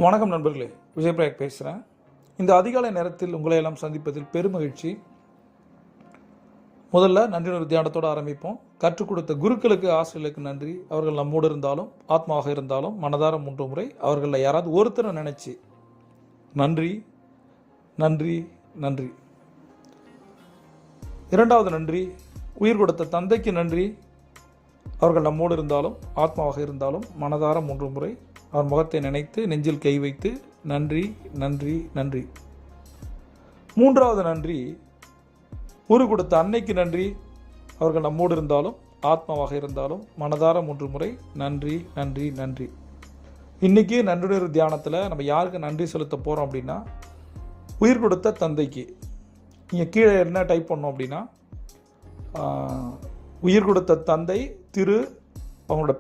வணக்கம் நண்பர்களே, விஜயபிரகாஷ் பேசுகிறேன். இந்த அதிகாலை நேரத்தில் உங்களை எல்லாம் சந்திப்பதில் பெருமகிழ்ச்சி. முதல்ல நன்றியுணர்வு தியானத்தோடு ஆரம்பிப்போம். கற்றுக் கொடுத்த குருக்களுக்கு, ஆசிரியர்களுக்கு நன்றி. அவர்கள் நம்மோடு இருந்தாலும், ஆத்மாவாக இருந்தாலும், மனதார 3 முறை அவர்களில் யாராவது ஒருத்தரை நினைச்சு நன்றி நன்றி நன்றி. இரண்டாவது நன்றி, உயிர் கொடுத்த தந்தைக்கு நன்றி. அவர்கள் நம்மோடு இருந்தாலும், ஆத்மாவாக இருந்தாலும், மனதார 3 முறை அவர் முகத்தை நினைத்து நெஞ்சில் கை வைத்து நன்றி நன்றி நன்றி. மூன்றாவது நன்றி, உயிர் கொடுத்த அன்னைக்கு நன்றி. அவர்கள் நம்மோடு இருந்தாலும், ஆத்மாவாக இருந்தாலும், மனதார 3 முறை நன்றி நன்றி நன்றி. இன்றைக்கி நன்றியுணர்வு தியானத்தில் நம்ம யாருக்கு நன்றி செலுத்த போகிறோம் அப்படின்னா, உயிர் கொடுத்த தந்தைக்கு. நீங்கள் கீழே என்ன டைப் பண்ணோம் அப்படின்னா, உயிர் கொடுத்த தந்தை திரு அவங்களோட